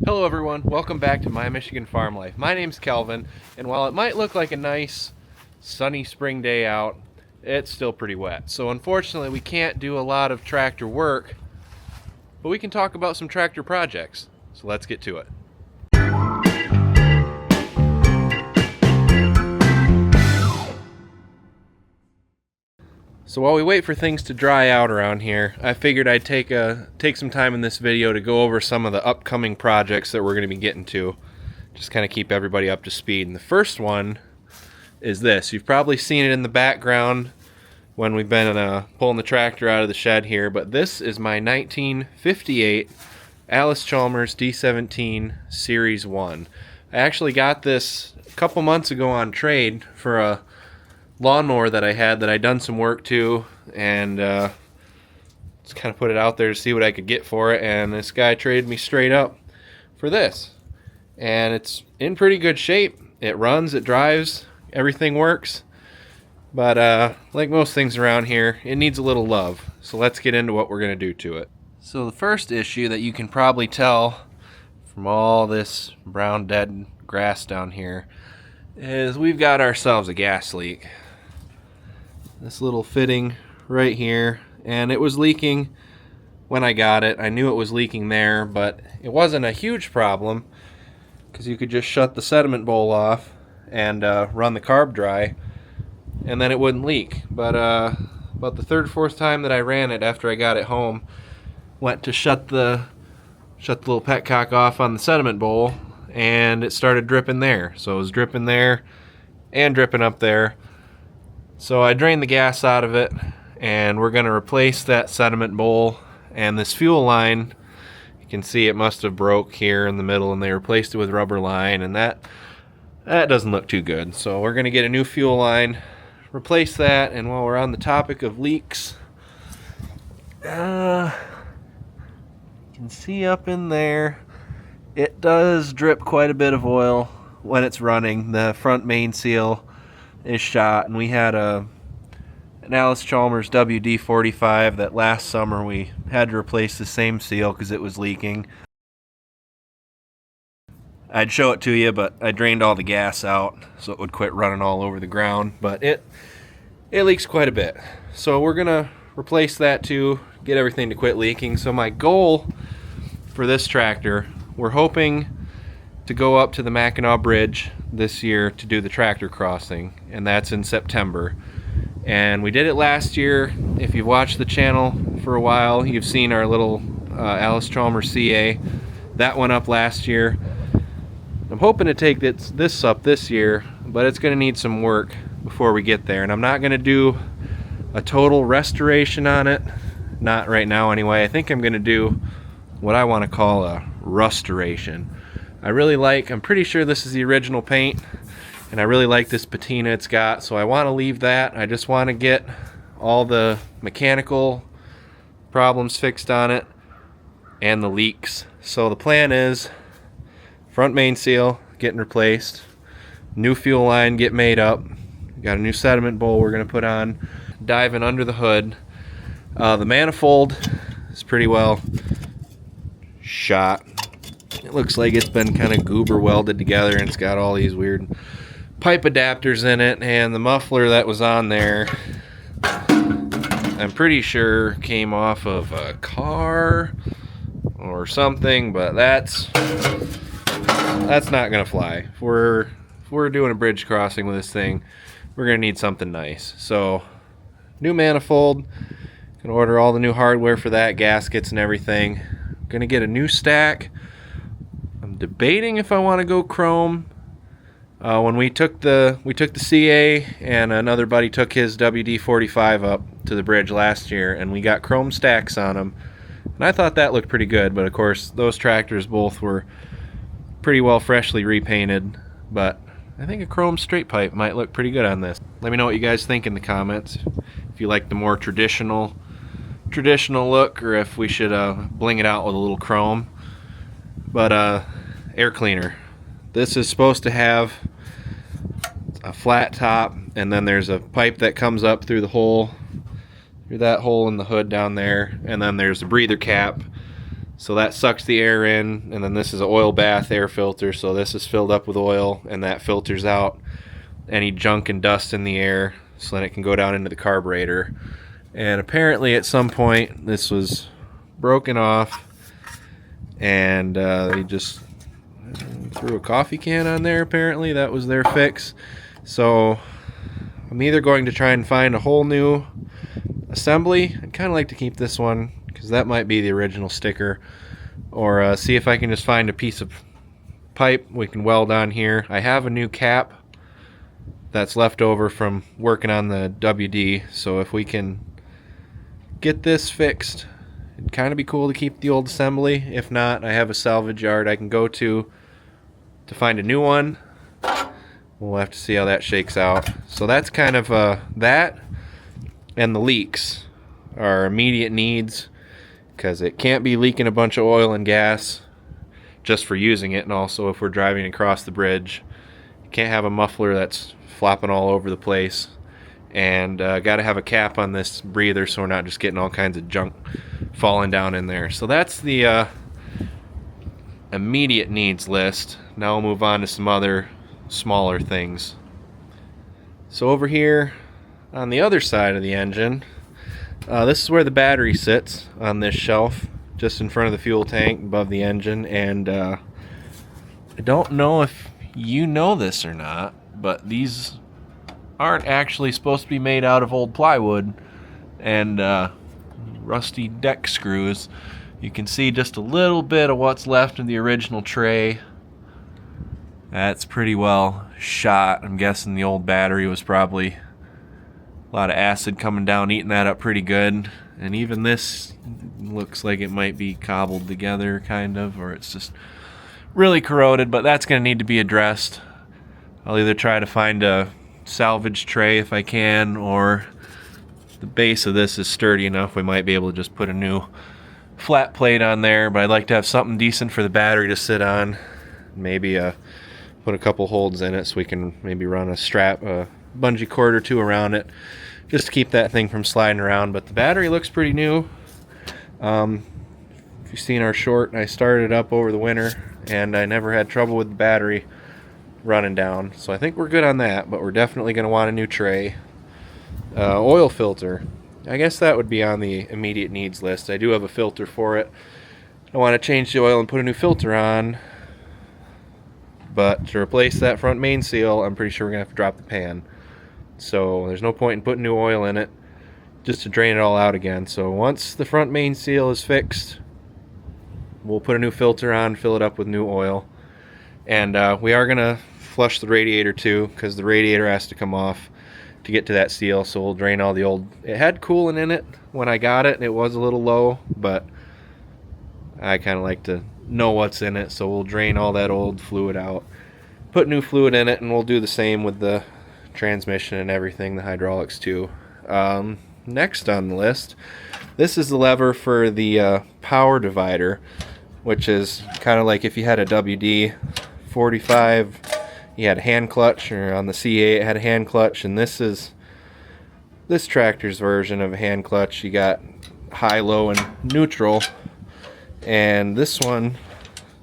Hello everyone, welcome back to My Michigan Farm Life. My name's Kelvin, and while it might look like a nice sunny spring day out, it's still pretty wet. So unfortunately we can't do a lot of tractor work, but we can talk about some tractor projects. So let's get to it. So while we wait for things to dry out around here, I figured I'd take some time in this video to go over some of the upcoming projects that we're going to be getting to. Just kind of keep everybody up to speed. And the first one is this. You've probably seen it in the background when we've been pulling the tractor out of the shed here, but this is my 1958 Allis-Chalmers D17 Series 1. I actually got this a couple months ago on trade for a lawnmower that I had that I'd done some work to, and just kind of put it out there to see what I could get for it, and this guy traded me straight up for this. And it's in pretty good shape. It runs, it drives, everything works. But like most things around here, it needs a little love. So let's get into what we're going to do to it. So the first issue that you can probably tell from all this brown dead grass down here is we've got ourselves a gas leak. This little fitting right here, and it was leaking when I got it. I knew it was leaking there, but it wasn't a huge problem because you could just shut the sediment bowl off and run the carb dry, and then it wouldn't leak. But about the third, fourth time that I ran it after I got it home, went to shut the little petcock off on the sediment bowl, and it started dripping there. So it was dripping there and dripping up there. So I drained the gas out of it, and we're going to replace that sediment bowl. And this fuel line, you can see it must have broke here in the middle, and they replaced it with rubber line, and that doesn't look too good. So we're going to get a new fuel line, replace that. And while we're on the topic of leaks, you can see up in there, it does drip quite a bit of oil when it's running. The front main seal is shot, and we had an Allis-Chalmers WD-45 that last summer we had to replace the same seal because it was leaking. I'd show it to you, but I drained all the gas out so it would quit running all over the ground, but it leaks quite a bit. So we're gonna replace that too, get everything to quit leaking. So my goal for this tractor, we're hoping to go up to the Mackinac Bridge this year to do the tractor crossing, and that's in September. And we did it last year. If you've watched the channel for a while, you've seen our little Allis-Chalmers CA. That went up last year. I'm hoping to take this up this year, but it's going to need some work before we get there. And I'm not going to do a total restoration on it, not right now anyway. I think I'm going to do what I want to call a rustoration. I'm pretty sure this is the original paint, and I really like this patina it's got, so I want to leave that. I just want to get all the mechanical problems fixed on it and the leaks. So the plan is front main seal getting replaced, new fuel line get made up, got a new sediment bowl we're going to put on, diving under the hood. The manifold is pretty well shot. It looks like it's been kind of goober welded together, and it's got all these weird pipe adapters in it, and the muffler that was on there, I'm pretty sure came off of a car or something, but that's not gonna fly. If we're doing a bridge crossing with this thing, we're gonna need something nice. So new manifold, gonna order all the new hardware for that, gaskets and everything. Gonna get a new stack. I'm debating if I want to go chrome. When we took the CA, and another buddy took his WD-45 up to the bridge last year, and we got chrome stacks on them, and I thought that looked pretty good. But of course those tractors both were pretty well freshly repainted, but I think a chrome straight pipe might look pretty good on this. Let me know what you guys think in the comments, if you like the more traditional look, or if we should bling it out with a little chrome. But air cleaner, this is supposed to have a flat top, and then there's a pipe that comes up through that hole in the hood down there, and then there's a breather cap So that sucks the air in, and then this is an oil bath air filter, so this is filled up with oil, and that filters out any junk and dust in the air, so then it can go down into the carburetor. And apparently at some point this was broken off, and they just threw a coffee can on there. Apparently that was their fix. So I'm either going to try and find a whole new assembly. I'd kind of like to keep this one because that might be the original sticker, or see if I can just find a piece of pipe we can weld on here. I have a new cap that's left over from working on the WD, so if we can get this fixed, it'd kind of be cool to keep the old assembly. If not, I have a salvage yard I can go to find a new one. We'll have to see how that shakes out. So that's kind of that, and the leaks are immediate needs, because it can't be leaking a bunch of oil and gas just for using it, and also if we're driving across the bridge, you can't have a muffler that's flopping all over the place. And got to have a cap on this breather so we're not just getting all kinds of junk falling down in there. So that's the immediate needs list. Now we'll move on to some other smaller things. So over here on the other side of the engine, this is where the battery sits, on this shelf just in front of the fuel tank above the engine. And I don't know if you know this or not, but these aren't actually supposed to be made out of old plywood and rusty deck screws. You can see just a little bit of what's left in the original tray. That's pretty well shot. I'm guessing the old battery was probably a lot of acid coming down, eating that up pretty good. And even this looks like it might be cobbled together, kind of, or it's just really corroded, but that's going to need to be addressed. I'll either try to find a salvage tray if I can, or the base of this is sturdy enough we might be able to just put a new flat plate on there, but I'd like to have something decent for the battery to sit on. Maybe put a couple holes in it so we can maybe run a strap, a bungee cord or two around it, just to keep that thing from sliding around. But the battery looks pretty new. If you've seen our short, I started it up over the winter and I never had trouble with the battery running down, so I think we're good on that. But we're definitely going to want a new tray. Oil filter, I guess that would be on the immediate needs list. I do have a filter for it. I want to change the oil and put a new filter on, but to replace that front main seal, I'm pretty sure we're going to have to drop the pan. So there's no point in putting new oil in it just to drain it all out again. So once the front main seal is fixed, we'll put a new filter on, fill it up with new oil. And we are going to flush the radiator too, because the radiator has to come off to get to that seal. So we'll drain all the old, it had coolant in it when I got it and it was a little low, but I kind of like to know what's in it, so we'll drain all that old fluid out, put new fluid in it, and we'll do the same with the transmission and everything, the hydraulics too. Next on the list, this is the lever for the power divider, which is kind of like if you had a WD-45, you had a hand clutch, or on the C8 it had a hand clutch, and this is this tractor's version of a hand clutch. You got high, low, and neutral, and this one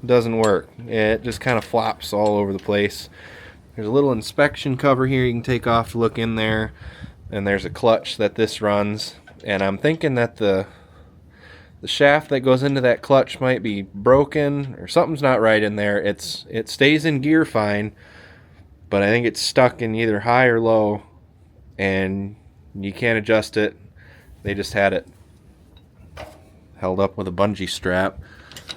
doesn't work. It just kind of flops all over the place. There's a little inspection cover here you can take off to look in there, and there's a clutch that this runs, and I'm thinking that the shaft that goes into that clutch might be broken, or something's not right in there. It stays in gear fine, but I think it's stuck in either high or low, and you can't adjust it. They just had it held up with a bungee strap.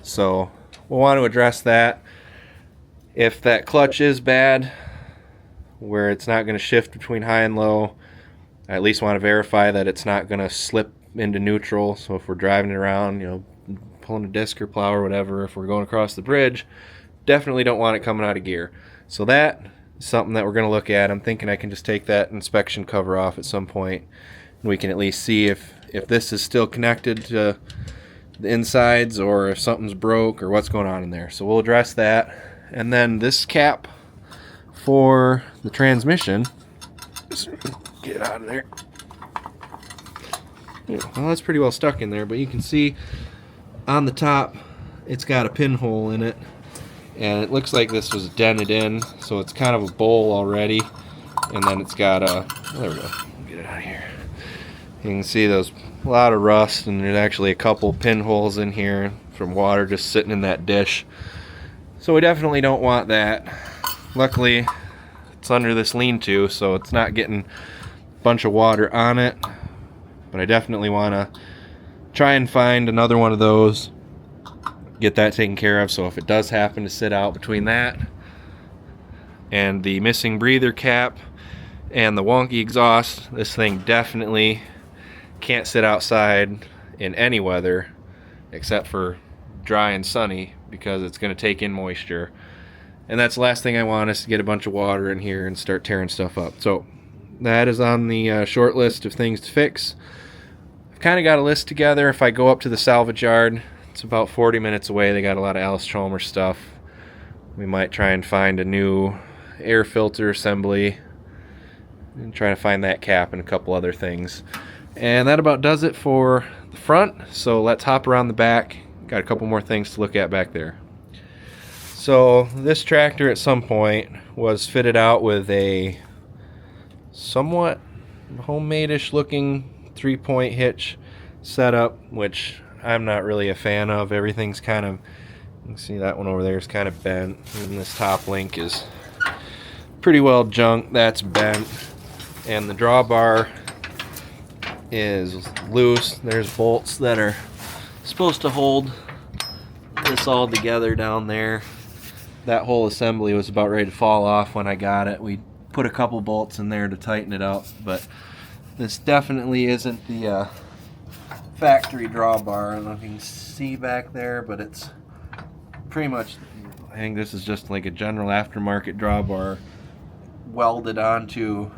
So we'll want to address that. If that clutch is bad, where it's not going to shift between high and low, I at least want to verify that it's not going to slip into neutral. So if we're driving it around, pulling a disc or plow or whatever, if we're going across the bridge, definitely don't want it coming out of gear. So that is something that we're going to look at. I'm thinking I can just take that inspection cover off at some point, and we can at least see if this is still connected to the insides, or if something's broke, or what's going on in there. So we'll address that. And then this cap for the transmission, just get it out of there. Well, that's pretty well stuck in there, but you can see on the top it's got a pinhole in it, and it looks like this was dented in, so it's kind of a bowl already. And then it's got a, there we go, get it out of here. You can see there's a lot of rust, and there's actually a couple pinholes in here from water just sitting in that dish. So we definitely don't want that. Luckily, it's under this lean-to, so it's not getting a bunch of water on it. But I definitely want to try and find another one of those, get that taken care of, so if it does happen to sit out between that and the missing breather cap and the wonky exhaust, this thing definitely can't sit outside in any weather except for dry and sunny, because it's going to take in moisture, and that's the last thing I want, is to get a bunch of water in here and start tearing stuff up. So that is on the short list of things to fix. I've kind of got a list together. If I go up to the salvage yard, it's about 40 minutes away. They got a lot of Alice Chalmers stuff. We might try and find a new air filter assembly and try to find that cap and a couple other things. And that about does it for the front. So let's hop around the back. Got a couple more things to look at back there. So this tractor at some point was fitted out with a somewhat homemade-ish looking 3-point hitch setup, which I'm not really a fan of. Everything's kind of, you can see that one over there is kind of bent, and this top link is pretty well junk. That's bent, and the drawbar is loose. There's bolts that are supposed to hold this all together down there. That whole assembly was about ready to fall off when I got it. We put a couple bolts in there to tighten it up, but this definitely isn't the factory drawbar. I don't know if you can see back there, but it's pretty much, I think this is just like a general aftermarket drawbar welded onto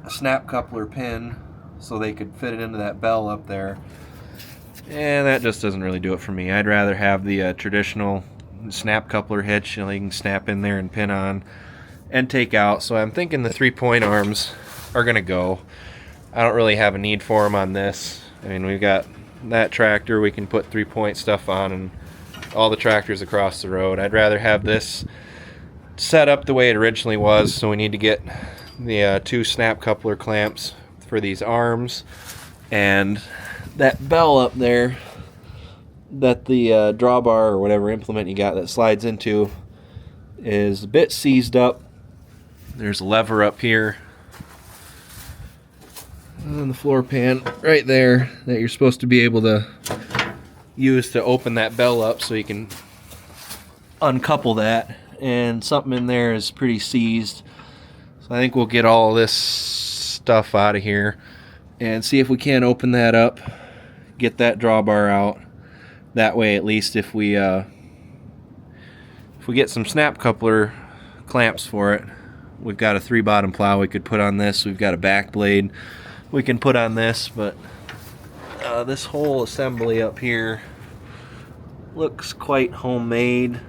a snap coupler pin so they could fit it into that bell up there. And that just doesn't really do it for me. I'd rather have the traditional snap coupler hitch, you know, you can snap in there and pin on and take out. So I'm thinking the 3-point arms are gonna go. I don't really have a need for them on this. I mean, we've got that tractor, we can put 3-point stuff on, and all the tractors across the road. I'd rather have this set up the way it originally was. So we need to get the 2 snap coupler clamps for these arms, and that bell up there that the drawbar or whatever implement you got that slides into is a bit seized up. There's a lever up here on the floor pan right there that you're supposed to be able to use to open that bell up so you can uncouple that, and something in there is pretty seized. So I think we'll get all this stuff out of here and see if we can open that up, get that drawbar out. That way, at least if we get some snap coupler clamps for it, we've got a 3-bottom plow we could put on this. We've got a back blade we can put on this, but this whole assembly up here looks quite homemade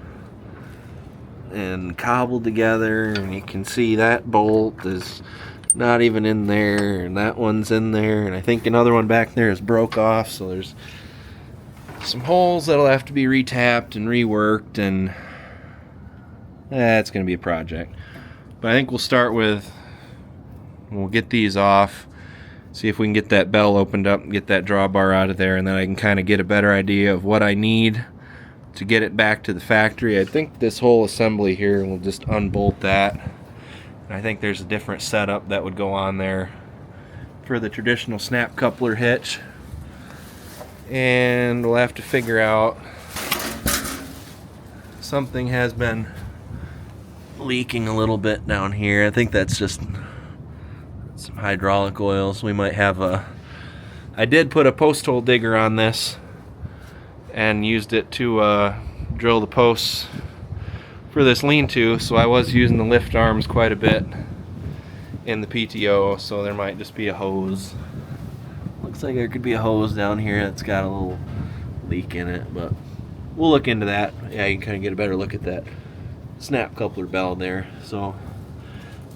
and cobbled together, and you can see that bolt is not even in there, and that one's in there, and I think another one back there is broke off, so there's some holes that'll have to be retapped and reworked, and that's going to be a project. But I think we'll start with, we'll get these off, see if we can get that bell opened up and get that drawbar out of there, and then I can kind of get a better idea of what I need to get it back to the factory. I think this whole assembly here, we'll just unbolt that. I think there's a different setup that would go on there for the traditional snap coupler hitch. And we'll have to figure out, something has been leaking a little bit down here. I think that's just some hydraulic oils. We might have I did put a post hole digger on this and used it to drill the posts for this lean-to, so I was using the lift arms quite a bit in the PTO, so there might just be a hose. Looks like there could be a hose down here that's got a little leak in it, but we'll look into that. Yeah, you can kind of get a better look at that snap coupler bell there. So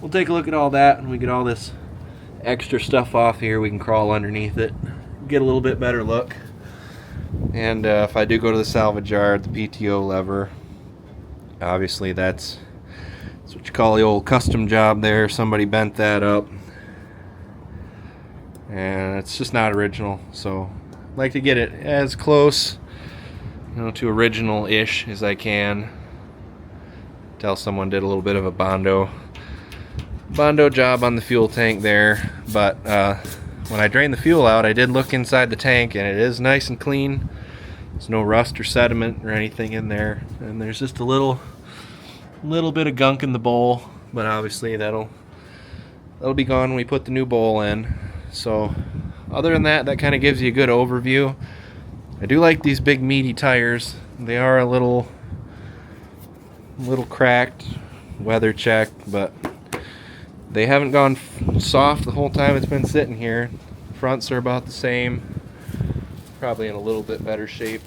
we'll take a look at all that, and we get all this extra stuff off here. We can crawl underneath it, get a little bit better look. And if I do go to the salvage yard, the PTO lever, obviously that's what you call the old custom job there. Somebody bent that up, and it's just not original. So I'd like to get it as close, to original-ish as I can. Tell someone did a little bit of a Bondo job on the fuel tank there. But when I drained the fuel out, I did look inside the tank, and it is nice and clean. There's no rust or sediment or anything in there, and there's just a little bit of gunk in the bowl, but obviously that'll be gone when we put the new bowl in. So other than that, that kind of gives you a good overview. I do like these big meaty tires. They are a little cracked, weather checked, but they haven't gone soft the whole time it's been sitting here. Fronts are about the same, probably in a little bit better shape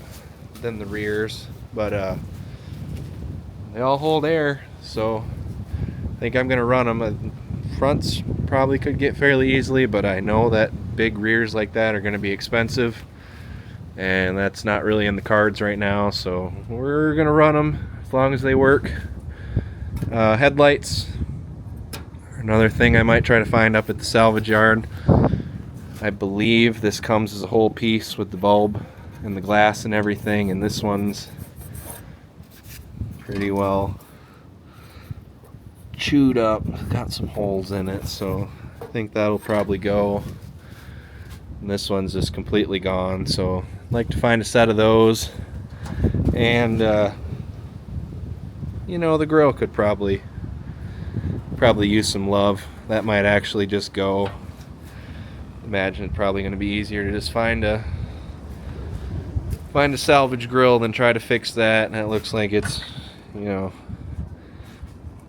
than the rears, but they all hold air, so I think I'm gonna run them. Fronts probably could get fairly easily, but I know that big rears like that are gonna be expensive, and that's not really in the cards right now, so we're gonna run them as long as they work. Headlights, another thing I might try to find up at the salvage yard. I believe this comes as a whole piece with the bulb and the glass and everything, and this one's pretty well chewed up, got some holes in it, so I think that'll probably go. And this one's just completely gone, so I'd like to find a set of those. And the grill could probably use some love. That might actually just go. Imagine it's probably going to be easier to just find a salvage grill than try to fix that. And it looks like it's, a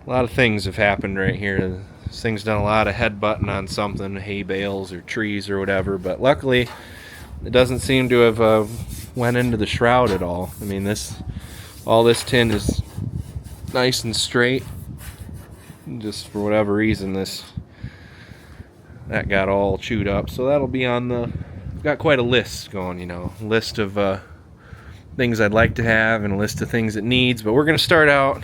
lot of things have happened right here. This thing's done a lot of headbutting on something, hay bales or trees or whatever, but luckily it doesn't seem to have went into the shroud at all. I mean, all this tin is nice and straight. Just for whatever reason, that got all chewed up. So that'll be on got quite a list going, list of things I'd like to have and a list of things it needs. But we're going to start out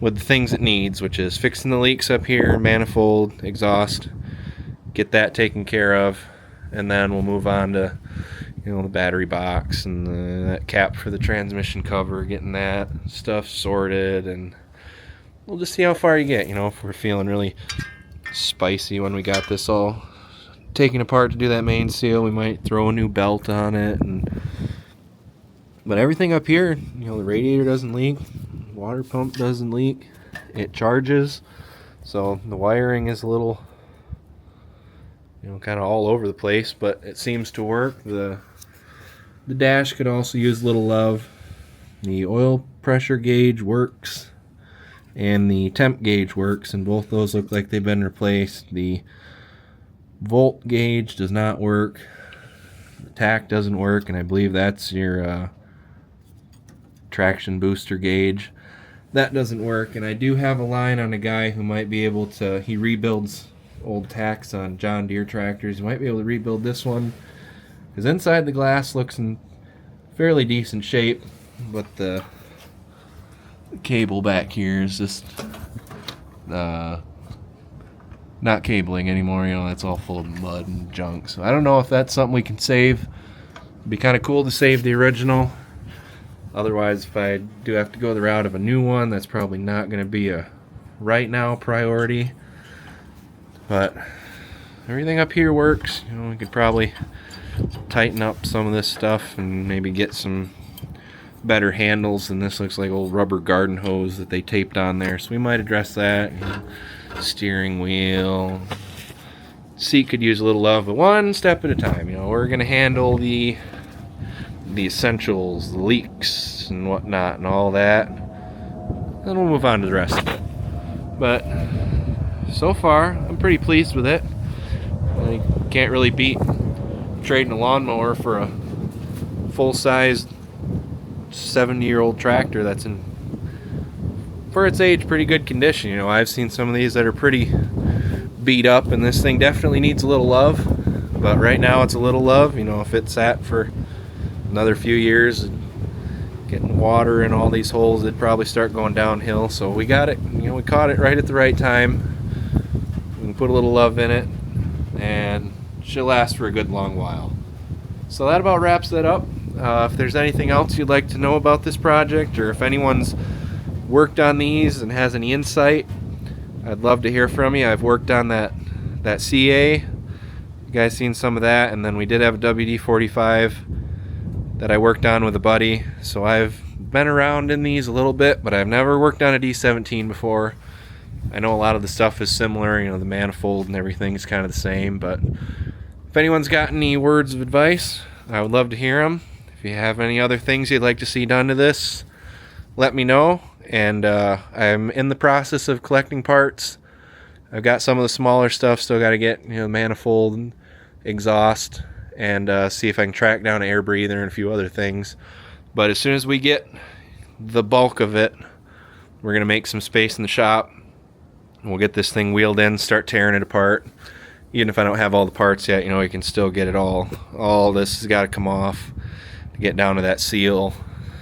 with the things it needs, which is fixing the leaks up here, manifold, exhaust, get that taken care of, and then we'll move on to the battery box and that cap for the transmission cover, getting that stuff sorted, and we'll just see how far you get. If we're feeling really spicy when we got this all taken apart to do that main seal, we might throw a new belt on it. But everything up here, the radiator doesn't leak, water pump doesn't leak, it charges, so the wiring is a little kind of all over the place, but it seems to work. The dash could also use a little love. The oil pressure gauge works and the temp gauge works, and both those look like they've been replaced. The volt gauge does not work, the tach doesn't work, and I believe that's your traction booster gauge. That doesn't work, and I do have a line on a guy who might be able to, he rebuilds old tachs on John Deere tractors. He might be able to rebuild this one, because inside the glass looks in fairly decent shape, but the cable back here is just not cabling anymore. That's all full of mud and junk, so I don't know if that's something we can save. It'd be kind of cool to save the original. Otherwise, if I do have to go the route of a new one, that's probably not going to be a right now priority. But everything up here works. We could probably tighten up some of this stuff and maybe get some better handles. And this looks like old rubber garden hose that they taped on there, so we might address that. Steering wheel, seat could use a little love, but one step at a time. We're going to handle the essentials, the leaks and whatnot and all that, then we'll move on to the rest of it. But so far I'm pretty pleased with it. I can't really beat trading a lawnmower for a full-sized 70-year-old tractor that's in, for its age, pretty good condition. I've seen some of these that are pretty beat up, and this thing definitely needs a little love, but right now it's a little love. If it sat for Another few years, getting water in all these holes, it'd probably start going downhill. So we got it, you know, we caught it right at the right time. We can put a little love in it, and she'll last for a good long while. So that about wraps that up. If there's anything else you'd like to know about this project, or if anyone's worked on these and has any insight, I'd love to hear from you. I've worked on that CA. You guys seen some of that, and then we did have a WD-45 that I worked on with a buddy. So I've been around in these a little bit, but I've never worked on a D17 before. I know a lot of the stuff is similar, you know, the manifold and everything is kind of the same, but if anyone's got any words of advice, I would love to hear them. If you have any other things you'd like to see done to this, let me know. And I'm in the process of collecting parts. I've got some of the smaller stuff, still got to get, you know, manifold and exhaust, and see if I can track down an air breather and a few other things. But as soon as we get the bulk of it, we're going to make some space in the shop. We'll get this thing wheeled in, start tearing it apart. Even if I don't have all the parts yet, you know, we can still get it all. All this has got to come off to get down to that seal.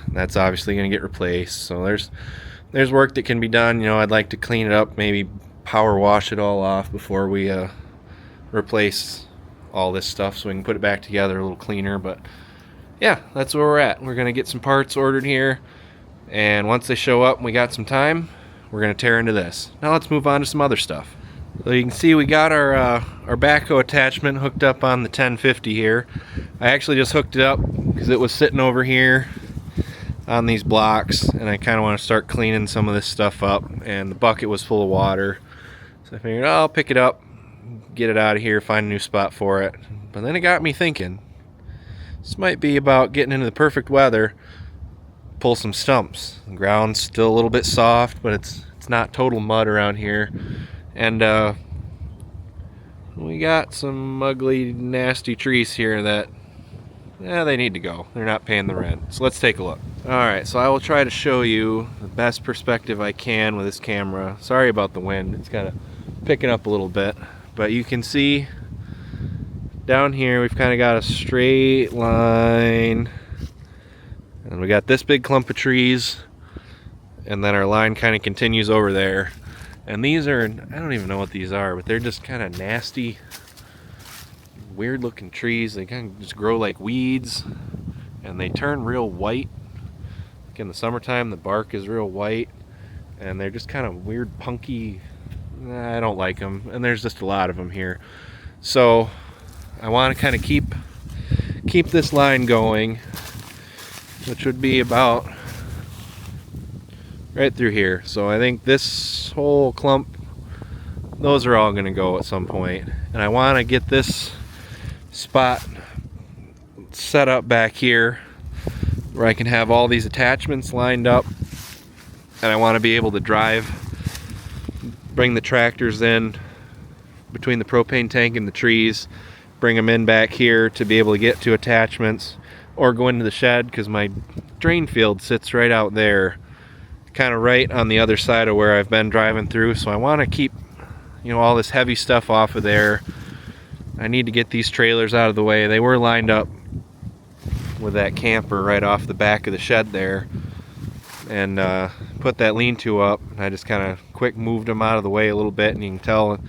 That's obviously going to get replaced. So there's work that can be done. You know, I'd like to clean it up, maybe power wash it all off before we replace all this stuff, so we can put it back together a little cleaner. But yeah, that's where we're at. We're going to get some parts ordered here, and once they show up and we got some time, we're going to tear into this. Now let's move on to some other stuff. So you can see we got our backhoe attachment hooked up on the 1050 here. I actually just hooked it up because it was sitting over here on these blocks, and I kind of want to start cleaning some of this stuff up, and the bucket was full of water, so I figured, oh, I'll pick it up, get it out of here, find a new spot for it. But then it got me thinking, this might be about getting into the perfect weather, pull some stumps. The ground's still a little bit soft, but it's not total mud around here, and we got some ugly, nasty trees here that, yeah, they need to go. They're not paying the rent. So let's take a look. Alright, so I will try to show you the best perspective I can with this camera. Sorry about the wind. It's kind of picking up a little bit. But you can see down here we've kind of got a straight line. And we got this big clump of trees. And then our line kind of continues over there. And these are, I don't even know what these are, but they're just kind of nasty, weird looking trees. They kind of just grow like weeds, and they turn real white. Like in the summertime, the bark is real white, and they're just kind of weird, punky. I don't like them, and there's just a lot of them here. So I want to kind of keep this line going, which would be about right through here. So I think this whole clump, those are all going to go at some point, and I want to get this spot set up back here where I can have all these attachments lined up, and I want to be able to bring the tractors in between the propane tank and the trees, bring them in back here to be able to get to attachments, or go into the shed, because my drain field sits right out there, kind of right on the other side of where I've been driving through. So I want to keep, you know, all this heavy stuff off of there. I need to get these trailers out of the way. They were lined up with that camper right off the back of the shed there, and put that lean-to up. I just kind of quick moved them out of the way a little bit, and you can tell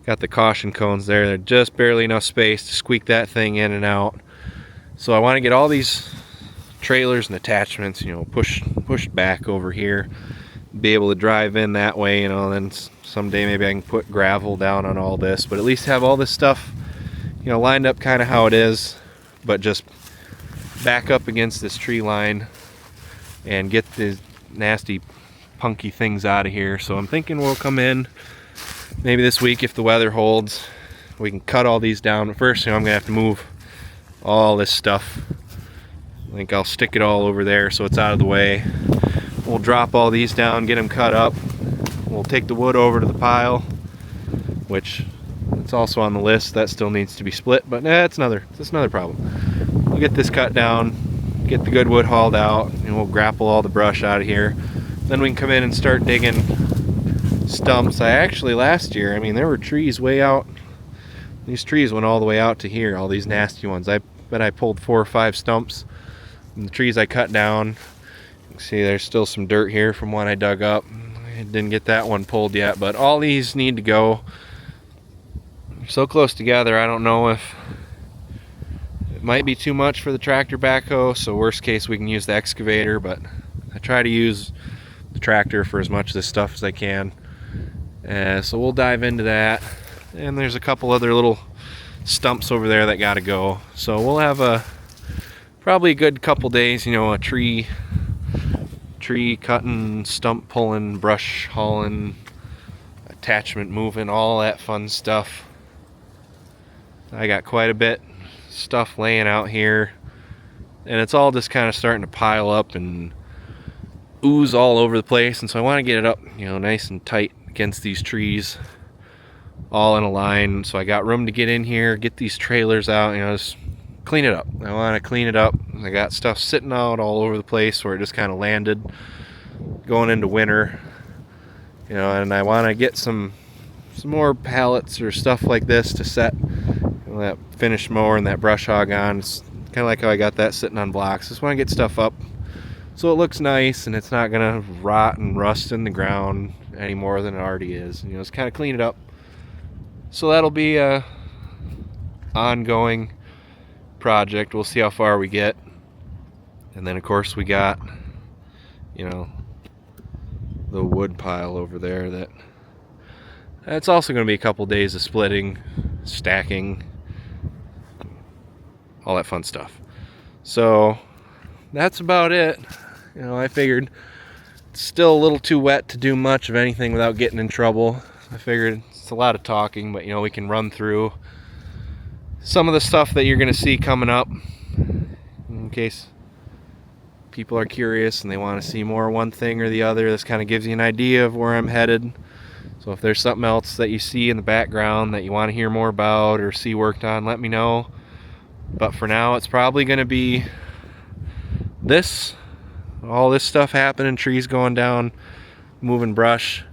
got the caution cones there. They're just barely enough space to squeak that thing in and out. So I want to get all these trailers and attachments, you know, pushed back over here, be able to drive in that way, you know. Then someday maybe I can put gravel down on all this, but at least have all this stuff, you know, lined up kind of how it is, but just back up against this tree line and get these nasty punky things out of here. So I'm thinking we'll come in maybe this week if the weather holds. We can cut all these down. But first, you know, I'm gonna have to move all this stuff. I think I'll stick it all over there so it's out of the way. We'll drop all these down, get them cut up. We'll take the wood over to the pile, which it's also on the list. That still needs to be split, but that's another problem. We'll get this cut down, get the good wood hauled out, and we'll grapple all the brush out of here. Then we can come in and start digging stumps. I actually, last year, I mean, there were trees way out. These trees went all the way out to here, all these nasty ones. I bet I pulled 4 or 5 stumps And the trees I cut down, you can see there's still some dirt here from one I dug up. I didn't get that one pulled yet, but all these need to go. They're so close together, I don't know if it might be too much for the tractor backhoe, so worst case we can use the excavator, but I try to use the tractor for as much of this stuff as I can. So we'll dive into that. And there's a couple other little stumps over there that gotta go. So we'll have probably a good couple days, you know, a tree cutting, stump pulling, brush hauling, attachment moving, all that fun stuff. I got quite a bit stuff laying out here, and it's all just kind of starting to pile up and ooze all over the place, and so I want to get it up, you know, nice and tight against these trees, all in a line, so I got room to get in here, get these trailers out, you know, just clean it up. I want to clean it up. I got stuff sitting out all over the place where it just kind of landed going into winter, you know, and I want to get some more pallets or stuff like this to set, you know, that finished mower and that brush hog on. It's kind of like how I got that sitting on blocks. Just want to get stuff up so it looks nice and it's not gonna rot and rust in the ground any more than it already is. You know, just kind of clean it up. So that'll be a ongoing project. We'll see how far we get. And then of course we got, you know, the wood pile over there that's also going to be a couple days of splitting, stacking, all that fun stuff. So that's about it. You know, I figured it's still a little too wet to do much of anything without getting in trouble. I figured it's a lot of talking, but you know, we can run through some of the stuff that you're going to see coming up in case people are curious and they want to see more one thing or the other. This kind of gives you an idea of where I'm headed. So if there's something else that you see in the background that you want to hear more about or see worked on, let me know. But for now, it's probably going to be all this stuff happening, trees going down, moving brush.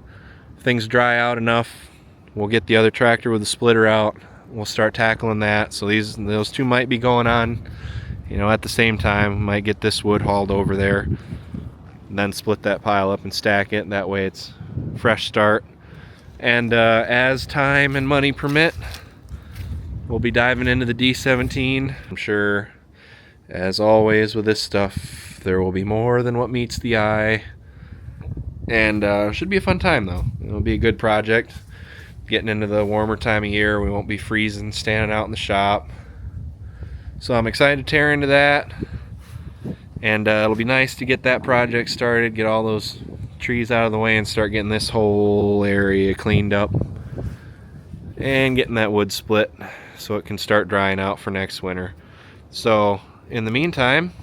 If things dry out enough, we'll get the other tractor with the splitter out. We'll start tackling that. So those two might be going on, you know, at the same time. Might get this wood hauled over there and then split that pile up and stack it. That way it's a fresh start. And as time and money permit, we'll be diving into the D17. I'm sure, as always with this stuff, there will be more than what meets the eye. And should be a fun time though. It'll be a good project. Getting into the warmer time of year, we won't be freezing standing out in the shop. So I'm excited to tear into that. And it'll be nice to get that project started, get all those trees out of the way and start getting this whole area cleaned up. And getting that wood split so it can start drying out for next winter. So in the meantime,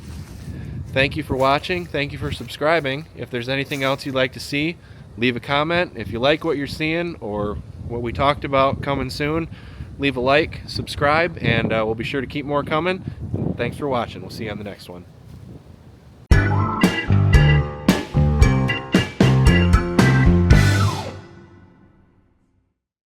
thank you for watching. Thank you for subscribing. If there's anything else you'd like to see, leave a comment. If you like what you're seeing or what we talked about coming soon, leave a like, subscribe, and we'll be sure to keep more coming. Thanks for watching. We'll see you on the next one.